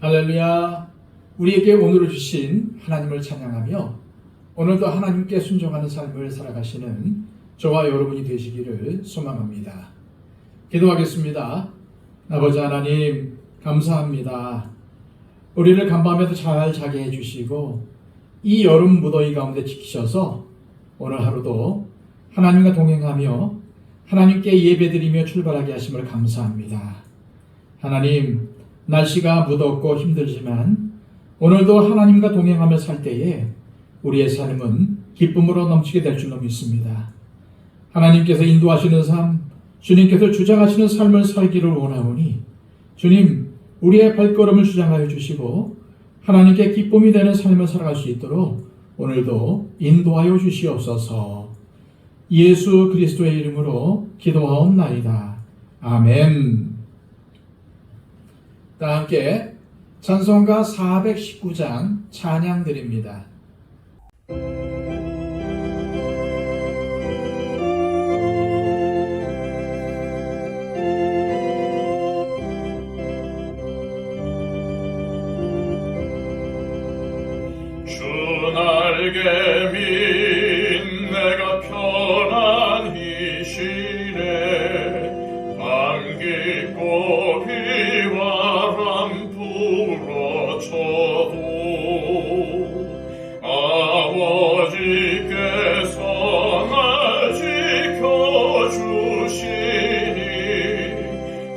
할렐루야. 우리에게 오늘 주신 하나님을 찬양하며 오늘도 하나님께 순종하는 삶을 살아가시는 저와 여러분이 되시기를 소망합니다. 기도하겠습니다. 아버지 하나님, 감사합니다. 우리를 간밤에도 잘 자게 해주시고 이 여름 무더위 가운데 지키셔서 오늘 하루도 하나님과 동행하며 하나님께 예배드리며 출발하게 하심을 감사합니다. 하나님, 날씨가 무덥고 힘들지만 오늘도 하나님과 동행하며 살 때에 우리의 삶은 기쁨으로 넘치게 될 줄로 믿습니다. 하나님께서 인도하시는 삶, 주님께서 주장하시는 삶을 살기를 원하오니 주님, 우리의 발걸음을 주장하여 주시고 하나님께 기쁨이 되는 삶을 살아갈 수 있도록 오늘도 인도하여 주시옵소서. 예수 그리스도의 이름으로 기도하옵나이다. 아멘. 다 함께 찬송가 419장 찬양 드립니다. 주 날개 민 내가 편한 이 시내 밤깊고 비바람 불어쳐도 아버지께서 날 지켜주시니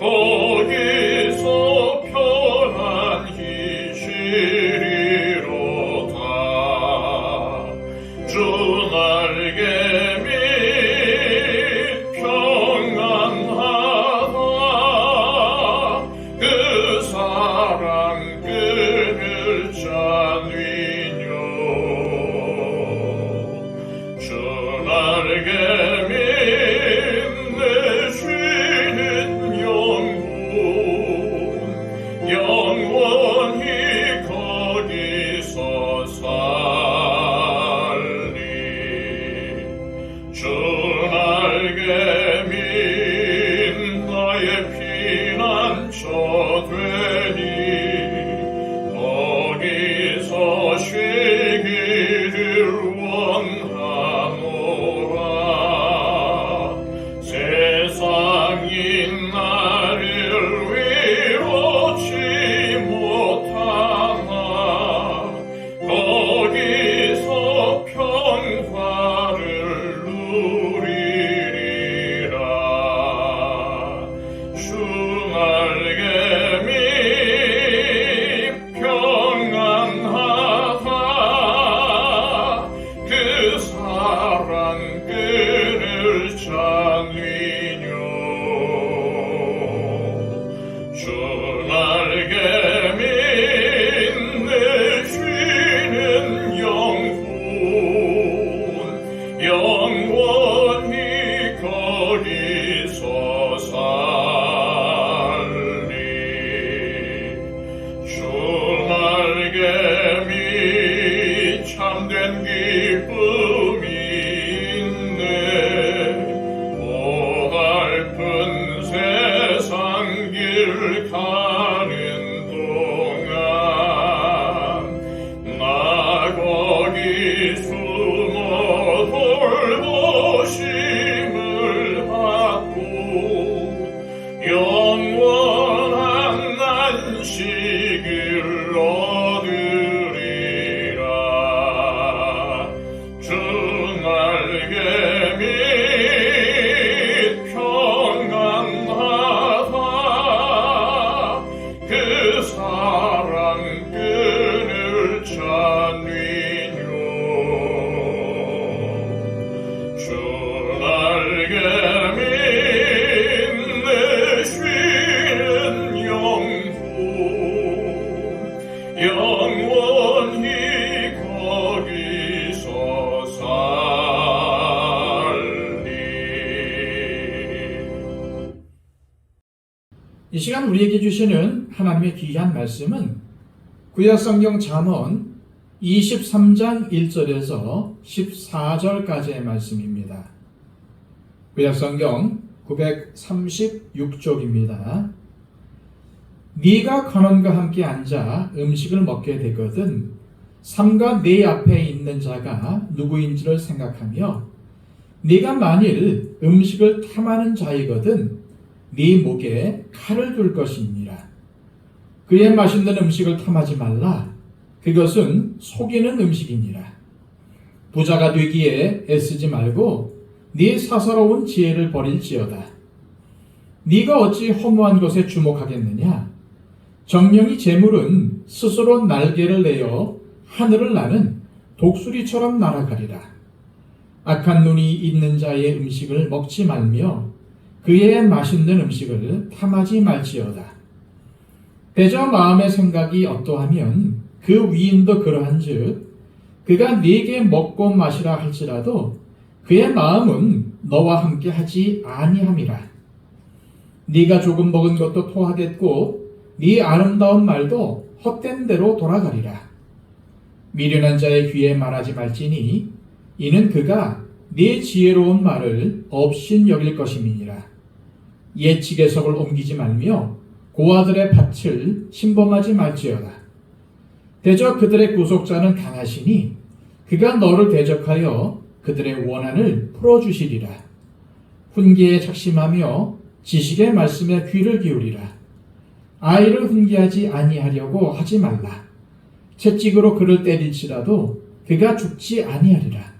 거기서 편한 희실이로다. 주 날개 및 평안하다. 그 사랑 끈을 잡으뇨. 주 날개 및 내 쉬는 영원히 거기서 살리. 주 날개 민 나의 피난처 되니 거기서 쉬기를 원하노라. 세상이 나를 위로치 못하나 거기서 평화를 누리리라. 주 날개 및 평안하다. 그 사랑 끈을 잡으뇨. 주 날개 민 내 쉬는 영원히 거기서 살리. 주 날개 민 참된 기쁨이 있네. 고달픈 세상 길 가는 동안 나 거기 숨어 돌보심을 받고 영원한 안식을 얻으리라. 주 날개 및 평안하다. 그 사랑 끈을 잡으뇨. 주 날개 민 내 쉬는 영원히 거기서 살리. 이 시간 우리에게 주시는 하나님의 귀한 말씀은 구약성경 잠언 23장 1절에서 14절까지의 말씀입니다. 구약성경 936쪽입니다. 네가 관원과 함께 앉아 음식을 먹게 되거든 삼가 네 앞에 있는 자가 누구인지를 생각하며 네가 만일 음식을 탐하는 자이거든 네 목에 칼을 둘 것이니라. 그의 맛있는 음식을 탐하지 말라. 그것은 속이는 음식이니라. 부자가 되기에 애쓰지 말고 네 사사로운 지혜를 버릴지어다. 네가 어찌 허무한 것에 주목하겠느냐? 정령이 재물은 스스로 날개를 내어 하늘을 나는 독수리처럼 날아가리라. 악한 눈이 있는 자의 음식을 먹지 말며 그의 맛있는 음식을 탐하지 말지어다. 대저 마음의 생각이 어떠하면 그 위인도 그러한즉 그가 네게 먹고 마시라 할지라도 그의 마음은 너와 함께 하지 아니함이라. 네가 조금 먹은 것도 토하겠고 네 아름다운 말도 헛된 대로 돌아가리라. 미련한 자의 귀에 말하지 말지니 이는 그가 네 지혜로운 말을 업신 여길 것임이니라. 예측의석을 옮기지 말며 고아들의 밭을 침범하지 말지어다. 대저 그들의 구속자는 강하시니 그가 너를 대적하여 그들의 원한을 풀어주시리라. 훈계에 작심하며 지식의 말씀에 귀를 기울이라. 아이를 훈계하지 아니하려고 하지 말라. 채찍으로 그를 때릴지라도 그가 죽지 아니하리라.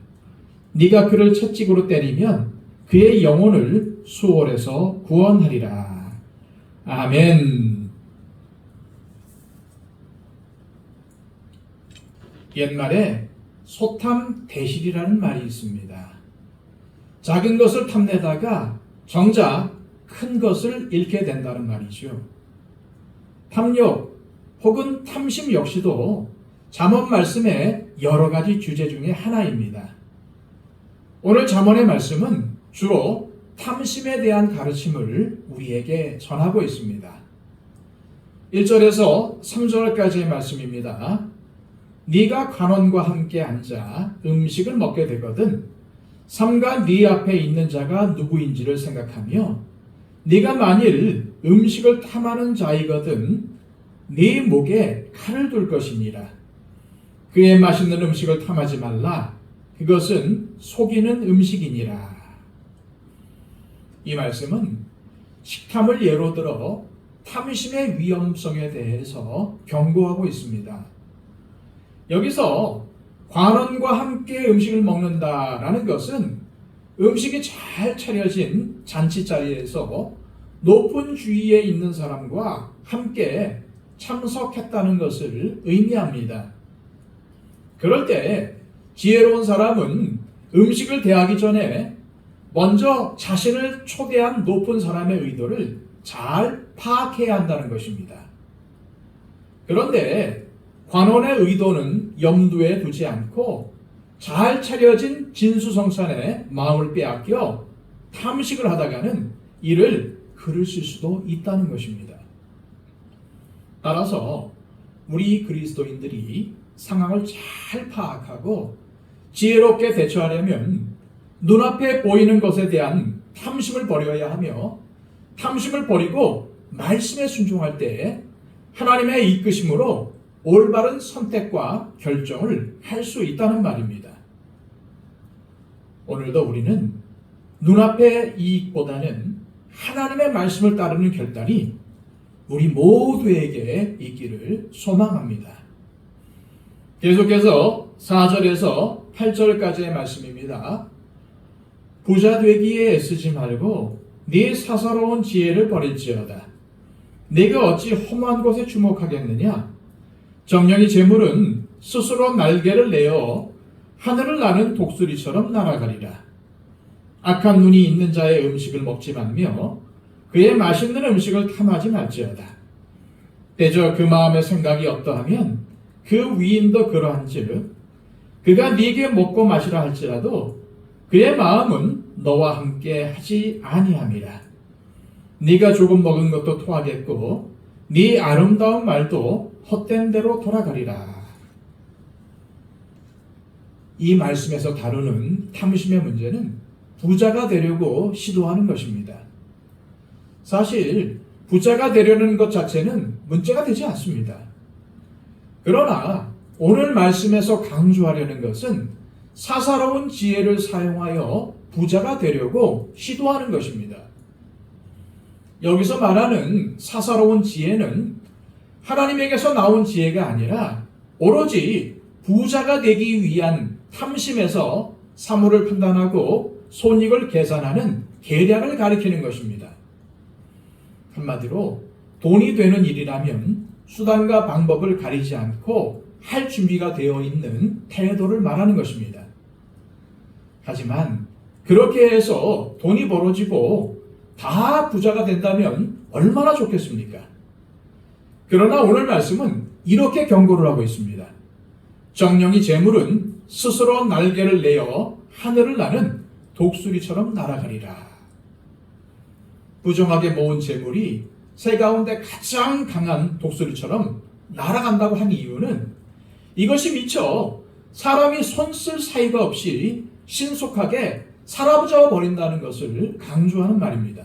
네가 그를 채찍으로 때리면 그의 영혼을 수월에서 구원하리라. 아멘. 옛말에 소탐 대실이라는 말이 있습니다. 작은 것을 탐내다가 정작 큰 것을 잃게 된다는 말이죠. 탐욕 혹은 탐심 역시도 잠언 말씀의 여러 가지 주제 중에 하나입니다. 오늘 잠언의 말씀은 주로 탐심에 대한 가르침을 우리에게 전하고 있습니다. 1절에서 3절까지의 말씀입니다. 네가 관원과 함께 앉아 음식을 먹게 되거든 삼가 네 앞에 있는 자가 누구인지를 생각하며 네가 만일 음식을 탐하는 자이거든 네 목에 칼을 둘 것이니라. 그의 맛있는 음식을 탐하지 말라. 그것은 속이는 음식이니라. 이 말씀은 식탐을 예로 들어 탐심의 위험성에 대해서 경고하고 있습니다. 여기서 관원과 함께 음식을 먹는다라는 것은 음식이 잘 차려진 잔치자리에서 높은 주위에 있는 사람과 함께 참석했다는 것을 의미합니다. 그럴 때 지혜로운 사람은 음식을 대하기 전에 먼저 자신을 초대한 높은 사람의 의도를 잘 파악해야 한다는 것입니다. 그런데 관원의 의도는 염두에 두지 않고 잘 차려진 진수성찬에 마음을 빼앗겨 탐식을 하다가는 이를 그르칠 수도 있다는 것입니다. 따라서 우리 그리스도인들이 상황을 잘 파악하고 지혜롭게 대처하려면 눈앞에 보이는 것에 대한 탐심을 버려야 하며 탐심을 버리고 말씀에 순종할 때 하나님의 이끄심으로 올바른 선택과 결정을 할 수 있다는 말입니다. 오늘도 우리는 눈앞의 이익보다는 하나님의 말씀을 따르는 결단이 우리 모두에게 있기를 소망합니다. 계속해서 4절에서 8절까지의 말씀입니다. 부자 되기에 애쓰지 말고 네 사사로운 지혜를 버릴지어다. 네가 어찌 험한 곳에 주목하겠느냐? 정령이 재물은 스스로 날개를 내어 하늘을 나는 독수리처럼 날아가리라. 악한 눈이 있는 자의 음식을 먹지 말며 그의 맛있는 음식을 탐하지 말지어다. 대저 그 마음의 생각이 어떠하면 그 위인도 그러한즉 그가 네게 먹고 마시라 할지라도 그의 마음은 너와 함께 하지 아니함이라. 네가 조금 먹은 것도 토하겠고 네 아름다운 말도 헛된 대로 돌아가리라. 이 말씀에서 다루는 탐심의 문제는 부자가 되려고 시도하는 것입니다. 사실 부자가 되려는 것 자체는 문제가 되지 않습니다. 그러나 오늘 말씀에서 강조하려는 것은 사사로운 지혜를 사용하여 부자가 되려고 시도하는 것입니다. 여기서 말하는 사사로운 지혜는 하나님에게서 나온 지혜가 아니라 오로지 부자가 되기 위한 탐심에서 사물을 판단하고 손익을 계산하는 계략을 가리키는 것입니다. 한마디로 돈이 되는 일이라면 수단과 방법을 가리지 않고 할 준비가 되어 있는 태도를 말하는 것입니다. 하지만 그렇게 해서 돈이 벌어지고 다 부자가 된다면 얼마나 좋겠습니까? 그러나 오늘 말씀은 이렇게 경고를 하고 있습니다. 정령이 재물은 스스로 날개를 내어 하늘을 나는 독수리처럼 날아가리라. 부정하게 모은 재물이 새 가운데 가장 강한 독수리처럼 날아간다고 한 이유는 이것이 미처 사람이 손 쓸 사이가 없이 신속하게 사라져 버린다는 것을 강조하는 말입니다.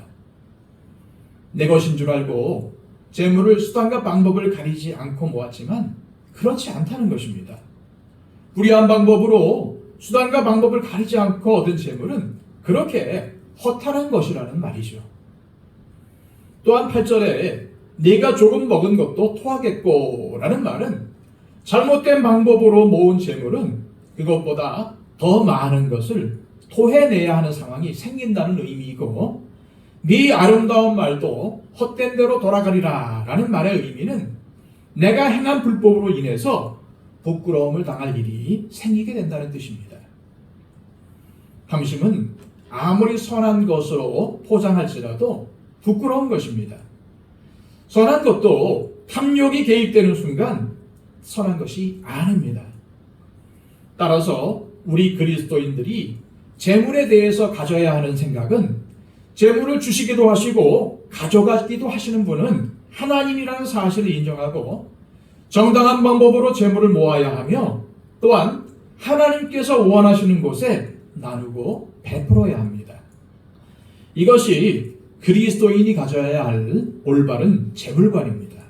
내 것인 줄 알고 재물을 수단과 방법을 가리지 않고 모았지만 그렇지 않다는 것입니다. 불의한 방법으로 수단과 방법을 가리지 않고 얻은 재물은 그렇게 허탄한 것이라는 말이죠. 또한 8절에 네가 조금 먹은 것도 토하겠고 라는 말은 잘못된 방법으로 모은 재물은 그것보다 더 많은 것을 토해내야 하는 상황이 생긴다는 의미이고 네 아름다운 말도 헛된 대로 돌아가리라 라는 말의 의미는 내가 행한 불법으로 인해서 부끄러움을 당할 일이 생기게 된다는 뜻입니다. 탐심은 아무리 선한 것으로 포장할지라도 부끄러운 것입니다. 선한 것도 탐욕이 개입되는 순간 선한 것이 아닙니다. 따라서 우리 그리스도인들이 재물에 대해서 가져야 하는 생각은 재물을 주시기도 하시고 가져가기도 하시는 분은 하나님이라는 사실을 인정하고 정당한 방법으로 재물을 모아야 하며 또한 하나님께서 원하시는 곳에 나누고 베풀어야 합니다. 이것이 그리스도인이 가져야 할 올바른 재물관입니다.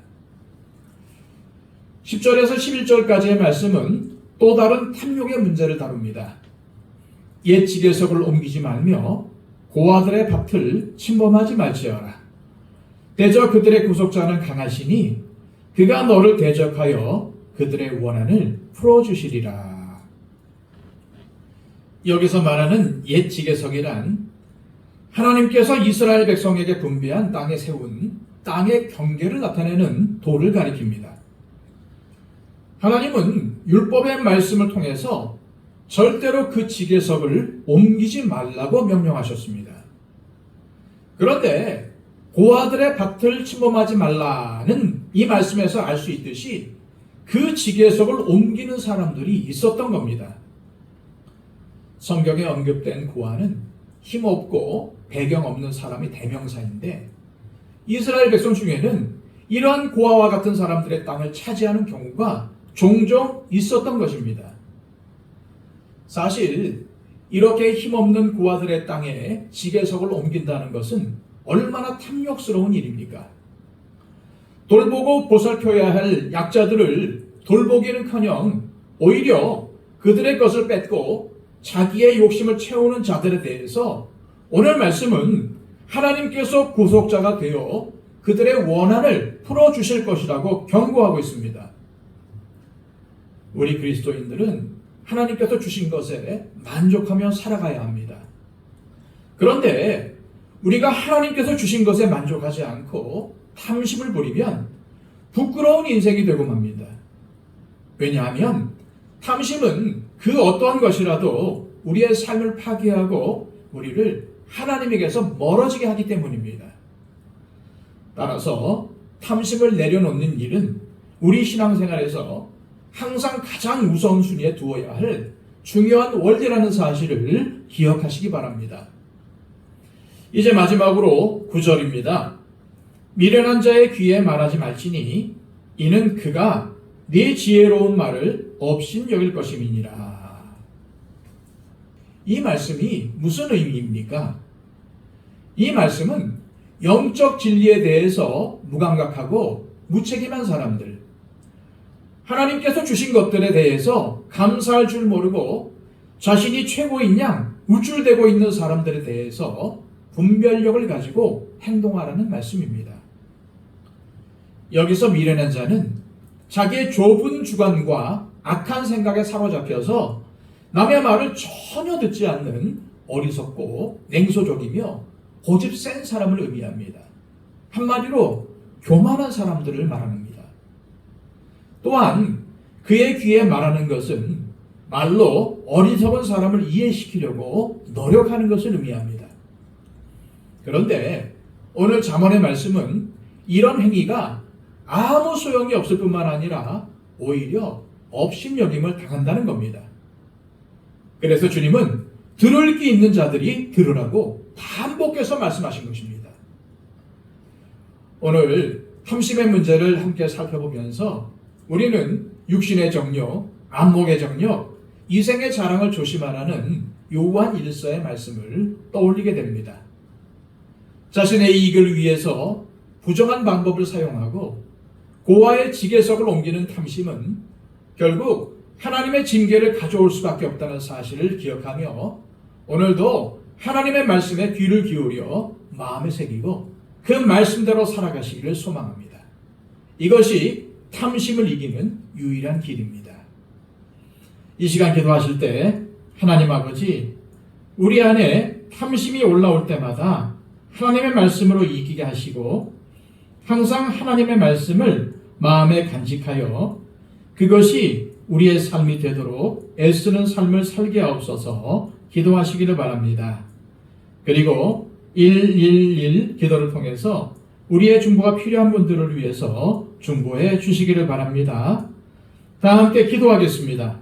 10절에서 11절까지의 말씀은 또 다른 탐욕의 문제를 다룹니다. 옛 지게석을 옮기지 말며 고아들의 밭을 침범하지 말지어라. 대저 그들의 구속자는 강하시니 그가 너를 대적하여 그들의 원한을 풀어주시리라. 여기서 말하는 옛 지게석이란 하나님께서 이스라엘 백성에게 분배한 땅에 세운 땅의 경계를 나타내는 돌을 가리킵니다. 하나님은 율법의 말씀을 통해서 절대로 그 지게석을 옮기지 말라고 명령하셨습니다. 그런데 고아들의 밭을 침범하지 말라는 이 말씀에서 알 수 있듯이 그 지게석을 옮기는 사람들이 있었던 겁니다. 성경에 언급된 고아는 힘없고 배경 없는 사람이 대명사인데 이스라엘 백성 중에는 이러한 고아와 같은 사람들의 땅을 차지하는 경우가 종종 있었던 것입니다. 사실 이렇게 힘없는 고아들의 땅에 지게석을 옮긴다는 것은 얼마나 탐욕스러운 일입니까? 돌보고 보살펴야 할 약자들을 돌보기는커녕 오히려 그들의 것을 뺏고 자기의 욕심을 채우는 자들에 대해서 오늘 말씀은 하나님께서 구속자가 되어 그들의 원한을 풀어주실 것이라고 경고하고 있습니다. 우리 그리스도인들은 하나님께서 주신 것에 만족하며 살아가야 합니다. 그런데 우리가 하나님께서 주신 것에 만족하지 않고 탐심을 부리면 부끄러운 인생이 되고 맙니다. 왜냐하면 탐심은 그 어떠한 것이라도 우리의 삶을 파괴하고 우리를 하나님에게서 멀어지게 하기 때문입니다. 따라서 탐심을 내려놓는 일은 우리 신앙생활에서 항상 가장 우선순위에 두어야 할 중요한 원리라는 사실을 기억하시기 바랍니다. 이제 마지막으로 9절입니다. 미련한 자의 귀에 말하지 말지니 이는 그가 네 지혜로운 말을 업신 여길 것임이니라. 이 말씀이 무슨 의미입니까? 이 말씀은 영적 진리에 대해서 무감각하고 무책임한 사람들, 하나님께서 주신 것들에 대해서 감사할 줄 모르고 자신이 최고인 양 우쭐대고 있는 사람들에 대해서 분별력을 가지고 행동하라는 말씀입니다. 여기서 미련한 자는 자기의 좁은 주관과 악한 생각에 사로잡혀서 남의 말을 전혀 듣지 않는 어리석고 냉소적이며 고집 센 사람을 의미합니다. 한마디로 교만한 사람들을 말합니다. 또한 그의 귀에 말하는 것은 말로 어리석은 사람을 이해시키려고 노력하는 것을 의미합니다. 그런데 오늘 잠언의 말씀은 이런 행위가 아무 소용이 없을 뿐만 아니라 오히려 업신여김을 당한다는 겁니다. 그래서 주님은 들을 귀 있는 자들이 들으라고 반복해서 말씀하신 것입니다. 오늘 탐심의 문제를 함께 살펴보면서 우리는 육신의 정욕, 안목의 정욕, 이생의 자랑을 조심하라는 요한 1서의 말씀을 떠올리게 됩니다. 자신의 이익을 위해서 부정한 방법을 사용하고 고아의 지계석을 옮기는 탐심은 결국 하나님의 징계를 가져올 수밖에 없다는 사실을 기억하며 오늘도 하나님의 말씀에 귀를 기울여 마음에 새기고 그 말씀대로 살아가시기를 소망합니다. 이것이 탐심을 이기는 유일한 길입니다. 이 시간 기도하실 때 하나님 아버지, 우리 안에 탐심이 올라올 때마다 하나님의 말씀으로 이기게 하시고 항상 하나님의 말씀을 마음에 간직하여 그것이 우리의 삶이 되도록 애쓰는 삶을 살게 하옵소서 기도하시기를 바랍니다. 그리고 111 기도를 통해서 우리의 중보가 필요한 분들을 위해서 중보해 주시기를 바랍니다. 다 함께 기도하겠습니다.